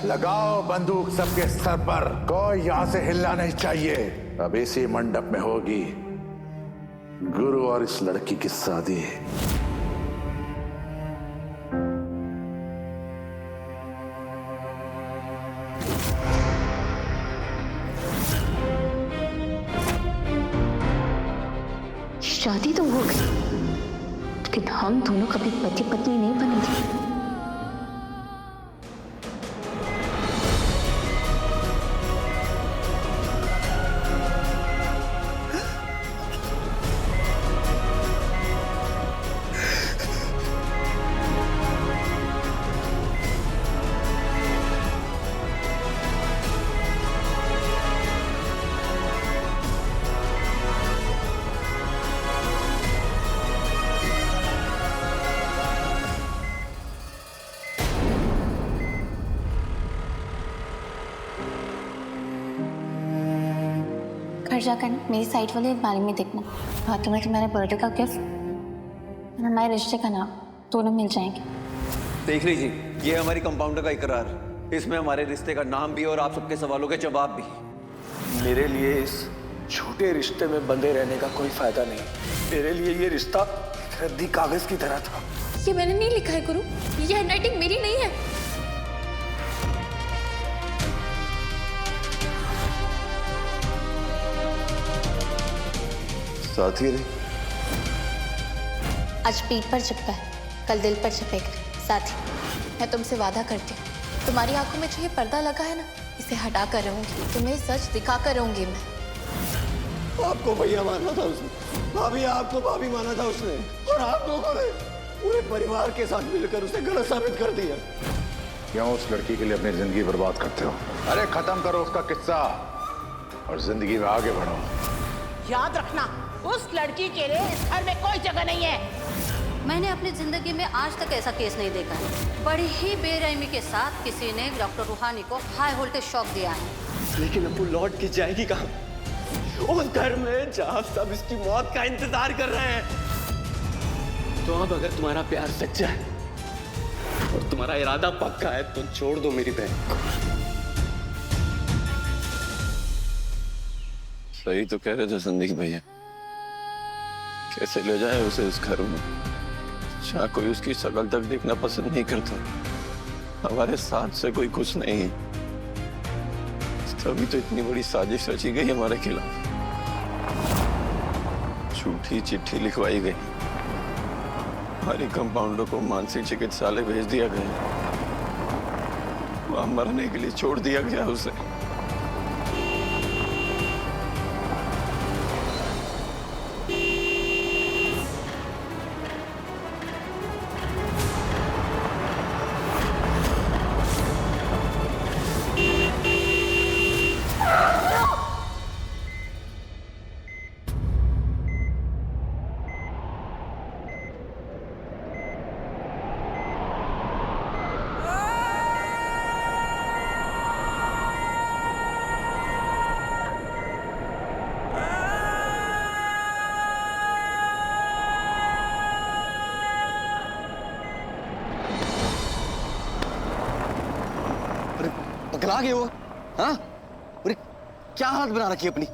लगाओ बंदूक सबके सर पर, कोई यहां से हिलना नहीं चाहिए। अब इसी मंडप में होगी गुरु और इस लड़की की शादी। शादी तो हो गई, लेकिन हम दोनों कभी पति पत्नी नहीं बनेंगे। घर जाकर मेरी साइड वाले अलमारी में देखना, बाकी में तुम्हारे बर्थडे का गिफ्ट और हमारे रिश्ते का नाम दोनों मिल जाएंगे। देख लीजिए, ये हमारी कंपाउंडर का इकरार, इसमें हमारे रिश्ते का नाम भी और आप सबके सवालों के जवाब भी। मेरे लिए इस छोटे रिश्ते में बंधे रहने का कोई फायदा नहीं। मेरे लिए ये रिश्ता रद्दी कागज की तरह था। ये मैंने नहीं लिखा है गुरु, ये हैंडराइटिंग मेरी नहीं है। साथी रे, आज पीठ पर चिपका है, कल दिल पर चिपकेगा। साथी, मैं तुमसे वादा करती हूँ, तुम्हारी आंखों में जो ये पर्दा लगा है ना, इसे हटा कर रहूंगी, तुम्हें सच दिखा कर रहूंगी मैं। आपको भैया माना था उसने, भाभी आपको भाभी माना था उसने, और आप लोगों ने पूरे परिवार के साथ मिलकर उसे गलत साबित कर दिया। क्यों उस लड़की के लिए अपनी जिंदगी बर्बाद करते हो? अरे खत्म करो उसका किस्सा और जिंदगी में आगे बढ़ो। याद रखना, उस लड़की के लिए इस घर में कोई जगह नहीं है। मैंने अपनी जिंदगी में आज तक ऐसा केस नहीं देखा है। बड़ी ही बेरहमी के साथ किसी ने डॉक्टर रूहानी को हाई वोल्टेज शॉक दिया है। लेकिन अब वो लौट के जाएगी कहाँ? उस घर में जहाँ सब इसकी मौत का इंतजार कर रहे हैं। तो अब अगर तुम्हारा प्यार सच्चा है और तुम्हारा इरादा पक्का है तो छोड़ दो मेरी बहन को। सही तो कह रहे थे संदीप भैया, कैसे ले जाए उसे उस घर में जहाँ कोई उसकी शक्ल तक देखना पसंद नहीं करता, हमारे साथ से कोई खुश नहीं है। तभी तो इतनी बड़ी साजिश रची गई हमारे खिलाफ, झूठी चिट्ठी लिखवाई गई, हमारी कंपाउंडर को मानसिक चिकित्सालय भेज दिया गया, वहां मरने के लिए छोड़ दिया गया उसे। पगला गए वो? हाँ? अरे क्या हालत बना रखी है अपनी?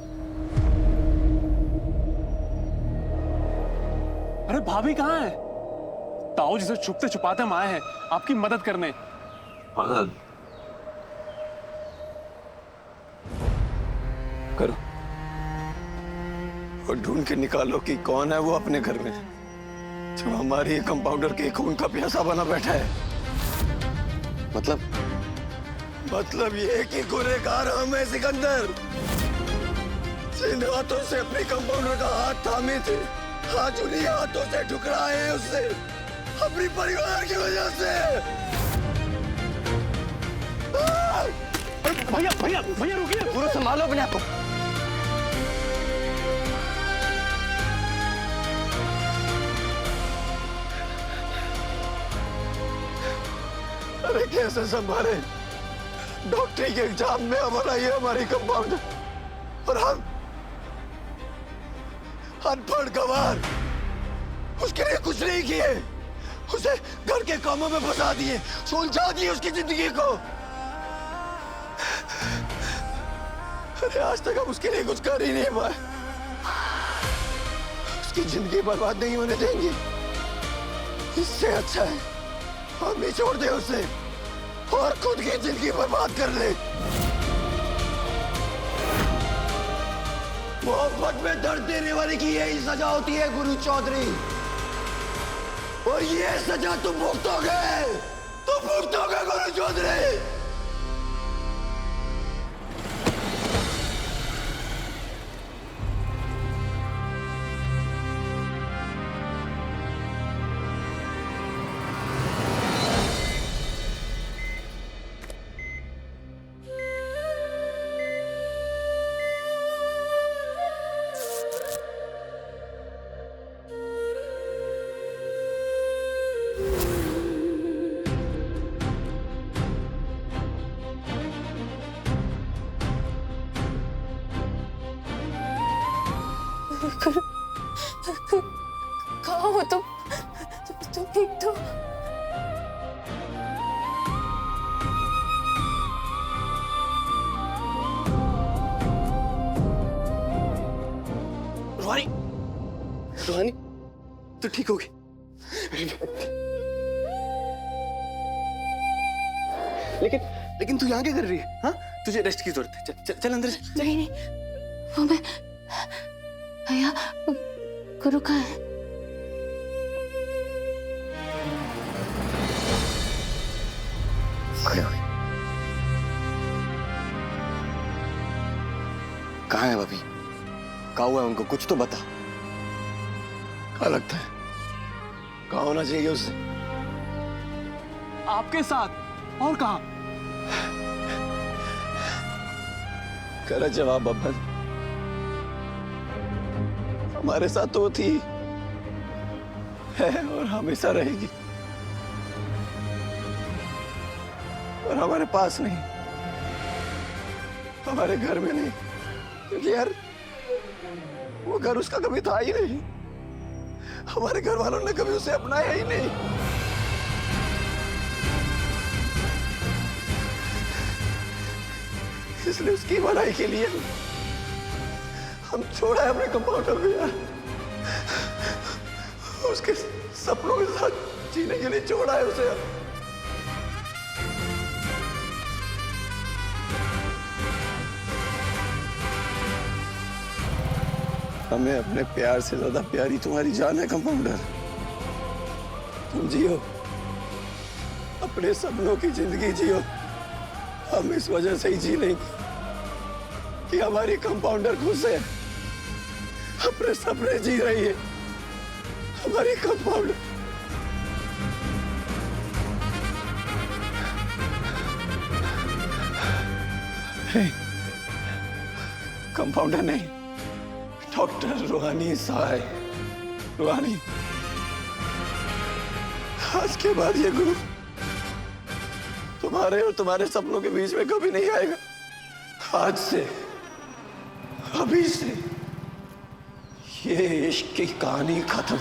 अरे भाभी कहाँ है? ताऊ जिसे छुपते छुपाते हम आए हैं आपकी मदद करने। मदद करो और ढूंढ के निकालो कि कौन है वो अपने घर में जो हमारी कंपाउंडर के खून का प्यासा बना बैठा है। मतलब ये कि गुनहगार हम हैं सिकंदर, जिन हाथों से अपनी कंपाउंडर का हाथ थामे थे, आज उन्हीं हाथों से ठुकराए हैं उससे अपनी परिवार की वजह से। भैया भैया भैया रुकिए, पूरा संभालो अपने आप को। अरे कैसे संभाले? डॉक्टरी के एग्जाम में हमारा ये हमारी कंपाउंडर और हम अनपढ़ गंवार, उसके लिए कुछ नहीं किए, उसे घर के कामों में फंसा दिए, सुलझा दिए उसकी जिंदगी को। अरे आज तक हम उसके लिए कुछ कर ही नहीं पाए। उसकी जिंदगी बर्बाद नहीं होने देंगे। इससे अच्छा है हम ही छोड़ दे उसे और खुद की जिंदगी बर्बाद कर ले। मोहब्बत में दर्द देने वाले की यही सजा होती है गुरु चौधरी, और ये सजा तुम भुगतोगे, गुरु चौधरी। कहाँ हो तुम ठीक तो? रूहानी, रूहानी, तू ठीक होगी? लेकिन तू यहाँ क्या कर रही है? हाँ, तुझे रेस्ट की जरूरत है। चल चल अंदर चल। नहीं, वो मैं भैया, गुरु कहाँ है? खड़े हो। कहाँ है भाभी? कहाँ हुआ है उनको? कुछ तो बता। क्या लगता है कहाँ होना चाहिए उससे? आपके साथ और कहाँ? करा जवाब बब्बन। हमारे साथ तो वो थी, है और हमेशा रहेगी, और हमारे पास नहीं, हमारे घर में नहीं, क्योंकि यार वो घर उसका कभी था ही नहीं। हमारे घर वालों ने कभी उसे अपनाया ही नहीं। इसलिए उसकी भलाई के लिए हम छोड़ा है अपने कंपाउंडर को यार। उसके सपनों के साथ जीने के लिए छोड़ा है उसे। हमें अपने प्यार से ज्यादा प्यारी तुम्हारी जान है कंपाउंडर। तुम जियो, अपने सपनों की जिंदगी जियो। हम इस वजह से ही जी लेंगे कि हमारी कंपाउंडर खुश है, अपने सपने जी रही है हमारी कंपाउंडर। कंपाउंडर नहीं, डॉक्टर रूहानी साय। रूहानी, आज के बाद ये गुरु तुम्हारे और तुम्हारे सपनों के बीच में कभी नहीं आएगा। आज से, अभी से ये इश्क की कहानी खत्म।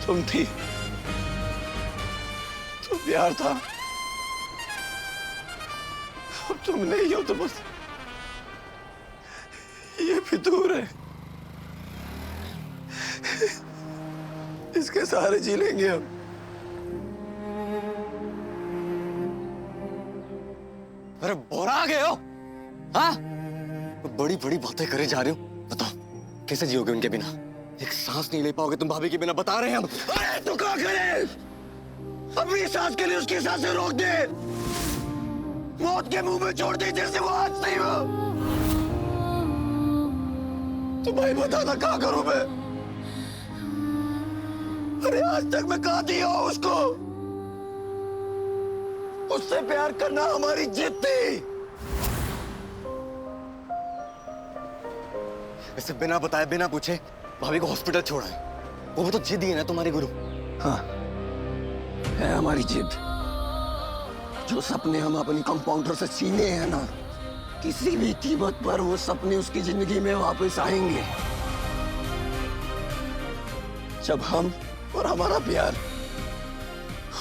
तुम थी तो प्यार था, अब तुम नहीं हो तो बस ये फितूर है। इसके सहारे जी लेंगे हम। अरे बोरा आ गए हो? हाँ? बड़ी बड़ी बातें करे जा रहे हो। बताओ कैसे जियोगे उनके बिना? एक सांस नहीं ले पाओगे तुम भाभी के बिना, बता रहे हैं हम। अरे तू क्या करे? अपनी सांस के लिए उसकी सांसें रोक दे, मौत के मुंह में छोड़ दे जैसे वो आज नहीं हो। तो भाई बता ना क्या करूं मैं? अरे आज तक मैं कहा दिया उसको। उससे प्यार करना हमारी जिद थी। ऐसे बिना बताए बिना पूछे भाभी को हॉस्पिटल छोड़ा है, वो भी तो जिद ही है ना तुम्हारी गुरु। हाँ, है हमारी जिद। जो सपने हम अपनी कंपाउंडर से छीने हैं ना, किसी भी कीमत पर वो सपने उसकी जिंदगी में वापस आएंगे। जब हम और हमारा प्यार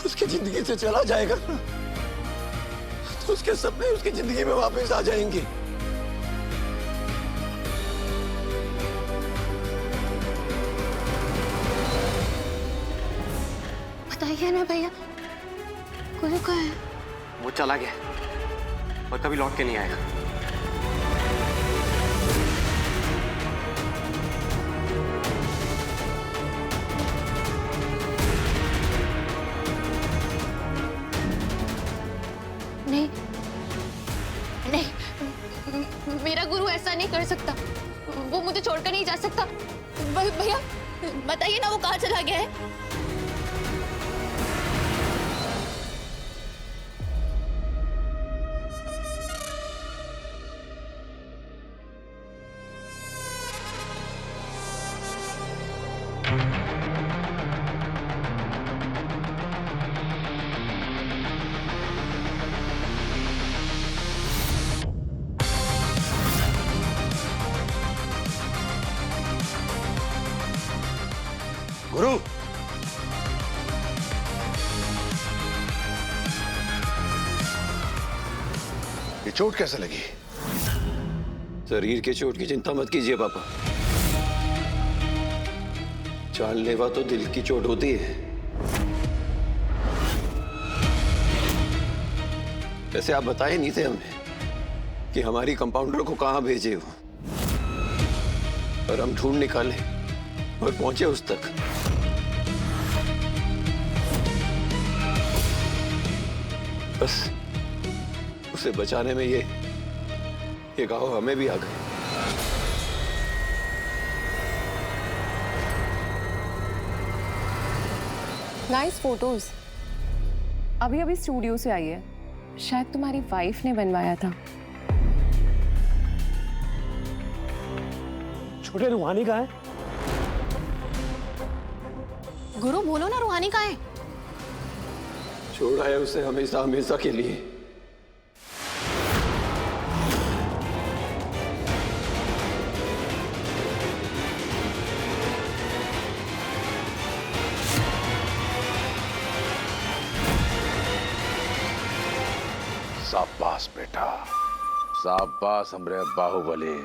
उसकी जिंदगी से चला जाएगा तो उसके सपने उसकी जिंदगी में वापस आ जाएंगे। बताइए ना भैया, गुरु कहाँ है? वो चला गया और कभी लौट के नहीं आएगा। नहीं नहीं, मेरा गुरु ऐसा नहीं कर सकता। वो मुझे छोड़कर नहीं जा सकता। भैया बताइए ना, वो कहाँ चला गया है? गुरु, ये चोट कैसे लगी? शरीर के चोट की चिंता मत कीजिए पापा। जानलेवा तो दिल की चोट होती है। वैसे आप बताए नहीं थे हमें कि हमारी कंपाउंडर को कहां भेजे हो, और हम ढूंढ निकाले और पहुंचे उस तक। बस उसे बचाने में ये गाँव हमें भी आ गए। Nice photos. अभी अभी स्टूडियो से आई है, शायद तुम्हारी वाइफ ने बनवाया था। छोटे रूहानी कहाँ है? गुरु बोलो ना, रूहानी कहाँ है? छोड़ा है उसे हमेशा हमेशा के लिए। शाबाश बेटा, शाबाश हमरे बाहुबली।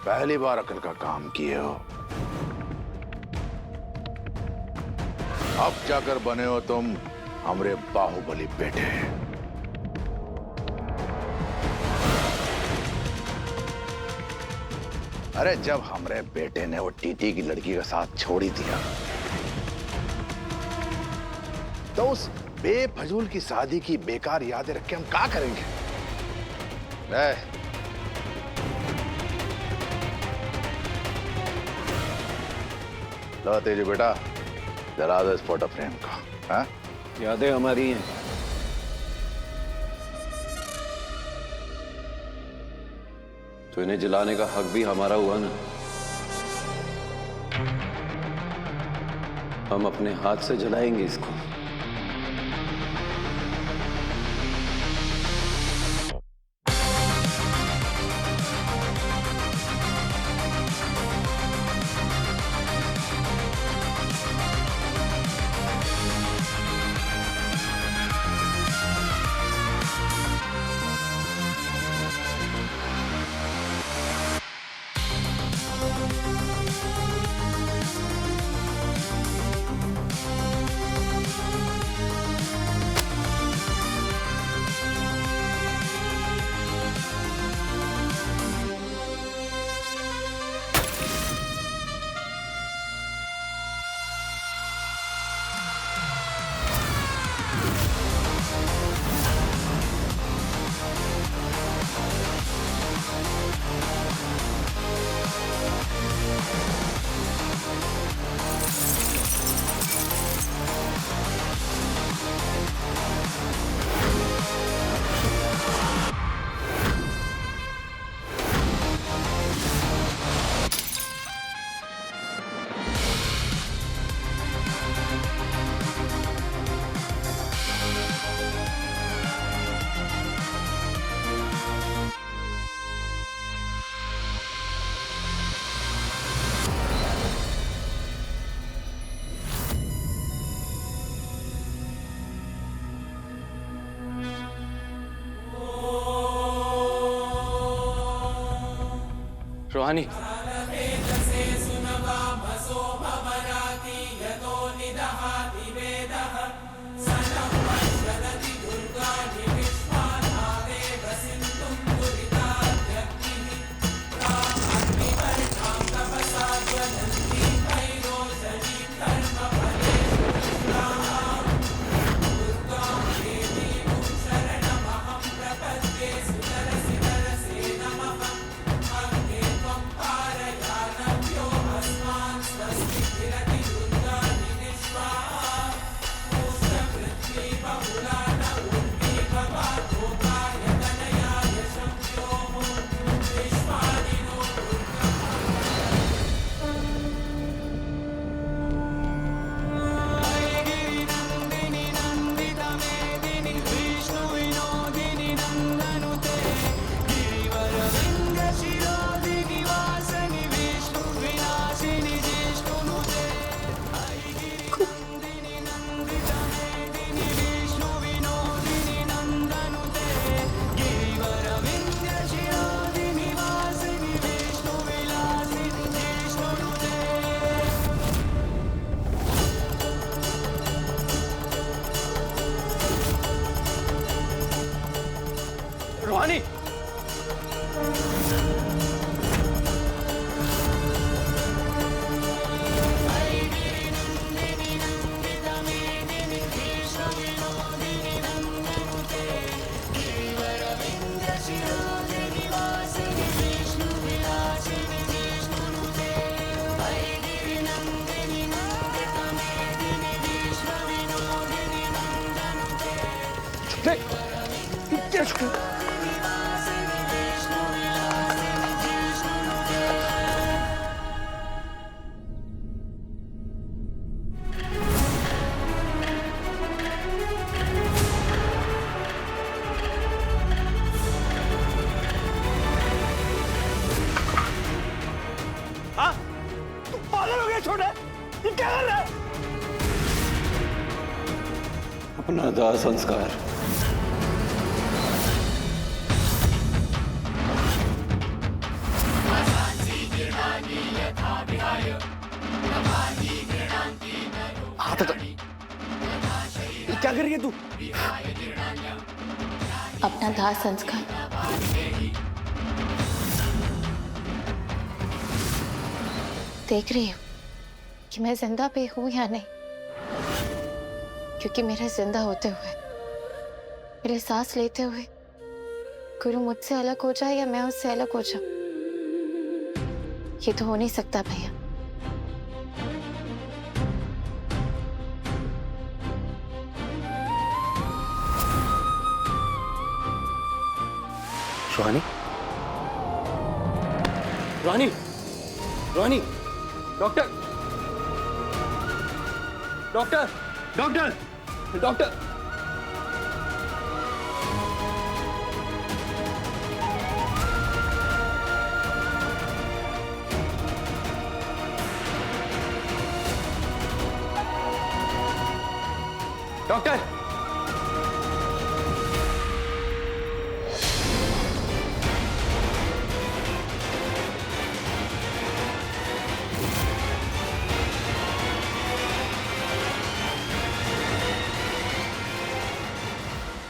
पहली बार अकल का काम किए हो। अब जाकर बने हो तुम हमरे बाहुबली बेटे। अरे जब हमरे बेटे ने वो टीटी की लड़की का साथ छोड़ ही दिया तो उस बेफजूल की शादी की बेकार यादें रख के हम क्या करेंगे? लो तेजू बेटा, जला दो इस फोटो फ्रेम को। हाँ? यादें हमारी हैं। तो इन्हें जलाने का हक भी हमारा हुआ ना। हम अपने हाथ से जलाएंगे इसको। रूहानी रूहानी अपना दाह संस्कार क्या कर रही है तू? अपना दाह संस्कार देख रही हूँ कि मैं जिंदा पे हूँ या नहीं, क्योंकि मेरे जिंदा होते हुए, मेरे सांस लेते हुए गुरु मुझसे अलग हो जाए या मैं उससे अलग हो जाऊं, ये तो हो नहीं सकता भैया। रूहानी रूहानी रूहानी doctor doctor doctor doctor doctor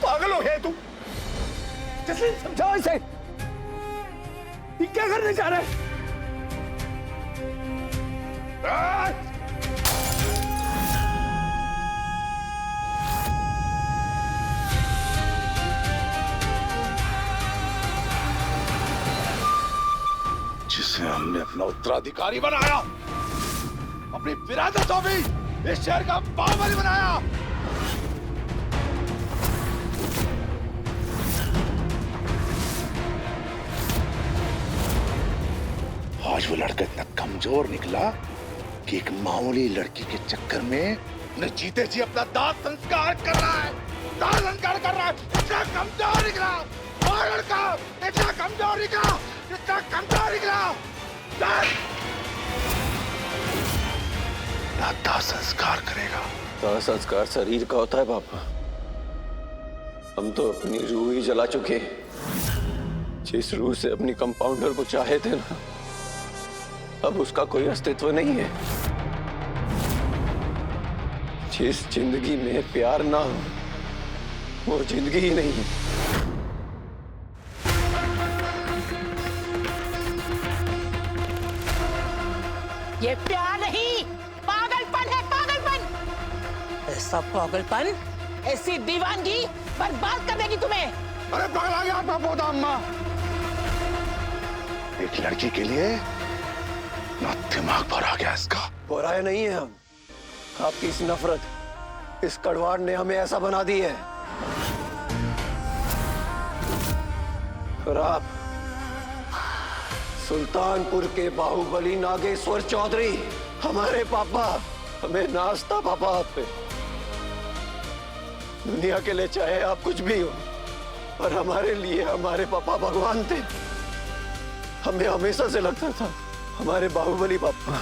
पागल हो गया तू? जसलीन समझाओ इसे, ये क्या करने जा रहा है? जिसे हमने अपना उत्तराधिकारी बनाया, अपनी विरासतों भी इस शहर का बाहुबली बनाया, आज वो लड़का इतना कमजोर निकला कि एक मामूली लड़की के चक्कर में न जीते जी अपना दाह संस्कार कर रहा है, दाह संस्कार कर रहा है। इतना कमजोर निकला और लड़का, इतना कमजोर निकला, इतना कमजोर निकला। ना दाह संस्कार करेगा। दाह संस्कार शरीर का होता है पापा, हम तो अपनी रूह ही जला चुके। जिस रूह से अपनी कंपाउंडर को चाहे थे ना, अब उसका कोई अस्तित्व नहीं है। जिस जिंदगी में प्यार ना हो वो जिंदगी ही नहीं है। ये प्यार नहीं, पागलपन है, पागलपन। ऐसा पागलपन, ऐसी दीवानगी बर्बाद कर देगी तुम्हें। अरे पगला गया आपका पोता अम्मा। एक लड़की के लिए ना दिमाग भर आ गया इसका। बुराए नहीं है हम। आपकी इस नफरत, इस कड़वाहट ने हमें ऐसा बना दी है। और आप सुल्तानपुर के बाहुबली नागेश्वर चौधरी, हमारे पापा, हमें नाश्ता पापा आप पे। दुनिया के लिए चाहे आप कुछ भी हो, पर हमारे लिए हमारे पापा भगवान थे। हमें हमेशा से लगता था हमारे बाहुबली पापा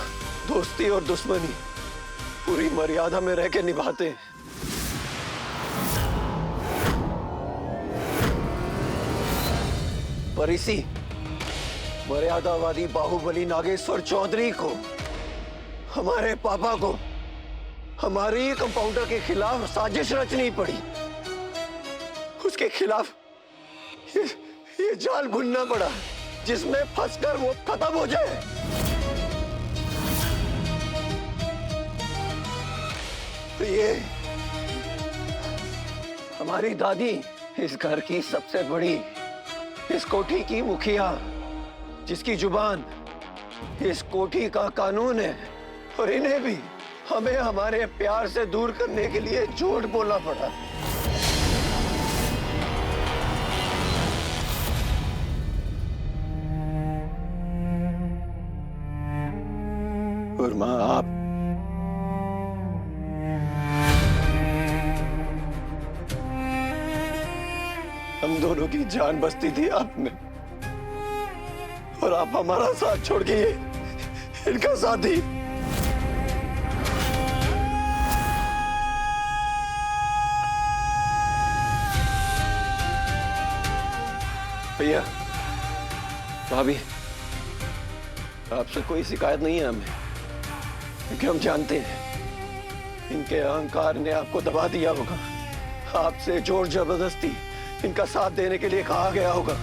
दोस्ती और दुश्मनी पूरी मर्यादा में रह के निभाते हैं। पर इसी मर्यादावादी बाहुबली नागेश्वर चौधरी को, हमारे पापा को, हमारी कंपाउंडर के खिलाफ साजिश रचनी पड़ी। उसके खिलाफ ये जाल बुनना पड़ा जिसमें फंसकर वो खत्म हो जाए। तो ये हमारी दादी, इस घर की सबसे बड़ी, इस कोठी की मुखिया, जिसकी जुबान इस कोठी का कानून है, और इन्हें भी हमें हमारे प्यार से दूर करने के लिए झूठ बोलना पड़ा। और मां, आप हम दोनों की जान बसती थी आप में, और आप हमारा साथ छोड़ के इनका साथ दी। भैया, भाभी, आपसे कोई शिकायत नहीं है हमें, क्योंकि हम जानते हैं इनके अहंकार ने आपको दबा दिया होगा। आपसे जोर जबरदस्ती इनका साथ देने के लिए कहा गया होगा।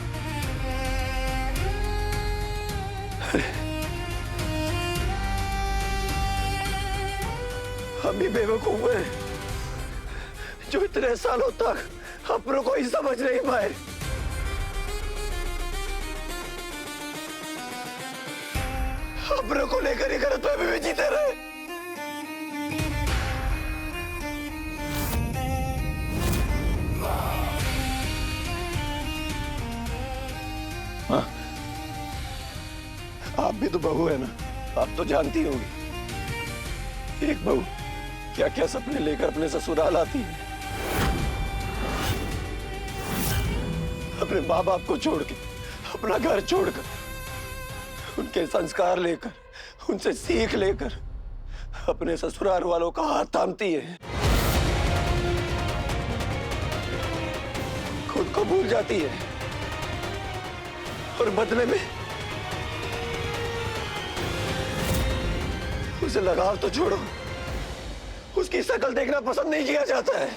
हम भी बेवकूफ हैं जो इतने सालों तक अपनों को ही समझ नहीं पाए। अपनों को लेकर ही गलत फहमी में जीते रहे। हाँ, आप भी तो बहू है ना, आप तो जानती होंगी एक बहू क्या क्या सपने लेकर अपने ससुराल आती है। अपने माँ बाप को छोड़ के, अपना घर छोड़कर, उनके संस्कार लेकर, उनसे सीख लेकर अपने ससुराल वालों का हाथ थामती है। खुद को भूल जाती है, और बदले में उसे लगाव तो छोड़ो, उसकी शक्ल देखना पसंद नहीं किया जाता है।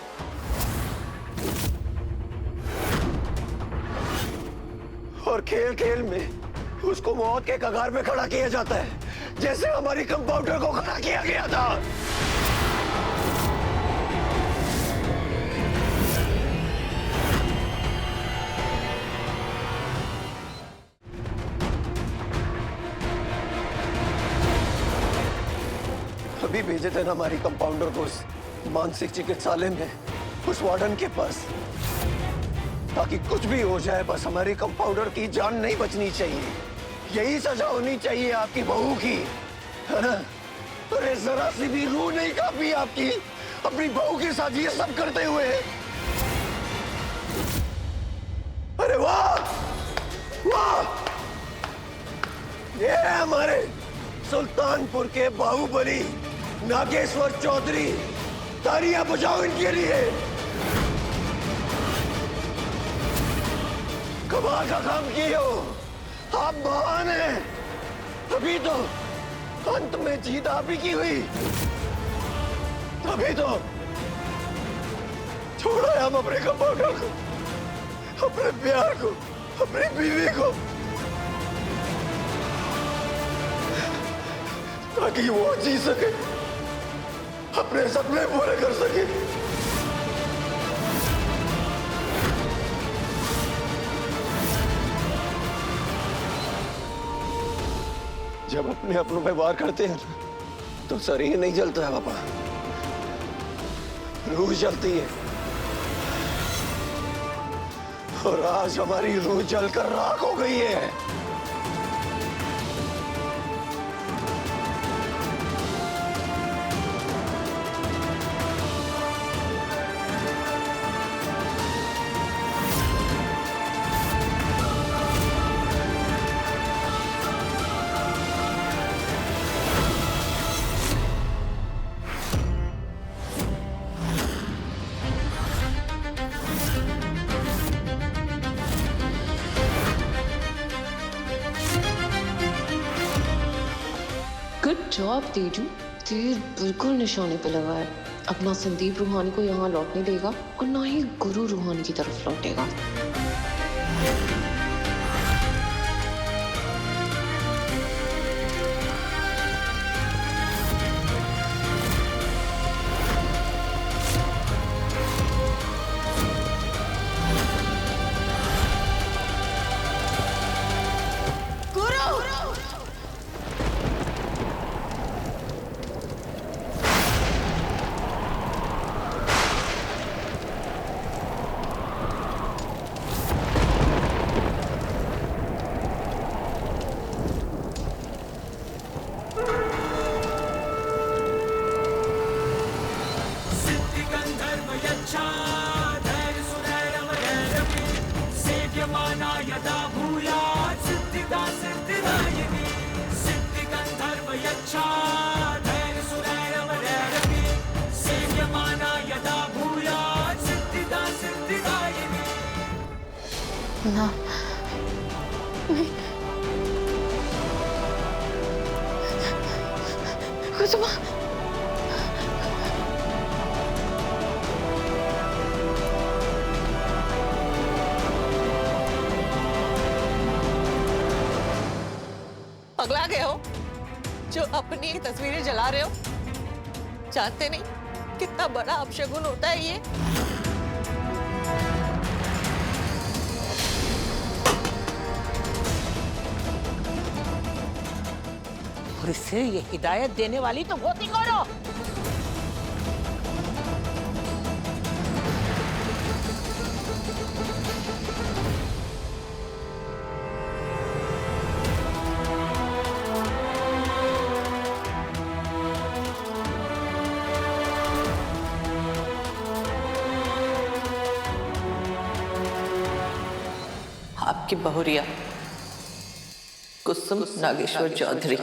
और खेल खेल में उसको मौत के कगार पे खड़ा किया जाता है, जैसे हमारी कंपाउंडर को खड़ा किया गया था। अभी भेजे थे ना हमारी कंपाउंडर को उस मानसिक चिकित्सालय में, उस वार्डन के पास, ताकि कुछ भी हो जाए बस हमारी कंपाउंडर की जान नहीं बचनी चाहिए। यही सजा होनी चाहिए आपकी बहू की, है ना? अरे जरा सी भी रूह नहीं कांपी आपकी अपनी बहू के साथ ये सब करते हुए। अरे वाह वाह, ये हमारे सुल्तानपुर के बाहुबली नागेश्वर चौधरी, तालियां बजाओ इनके लिए। कमाल का काम किए हो आप, महान हैं। तभी तो अंत में जीत आप ही की हुई। तभी तो छोड़ा हम अपने कंपाउंडर को, अपने प्यार को, अपनी बीवी को, ताकि वो जी सके, अपने सपने पूरे कर सके। जब अपने अपनों पे वार करते हैं तो शरीर नहीं जलता है पापा, रूह जलती है। और आज हमारी रूह जलकर राख हो गई है। गुड जॉब तेजू, तीर बिल्कुल निशाने पे लगा है। अपना संदीप रूहानी को यहाँ लौटने देगा और ना ही गुरु रूहानी की तरफ लौटेगा। ना कुसुमा, पगला गए हो जो अपनी तस्वीरें जला रहे हो? जानते नहीं कितना बड़ा अपशगुन होता है ये? और इसे ये हिदायत देने वाली तो होती कौन हो? आपकी बहुरिया कुसुम नागेश्वर चौधरी।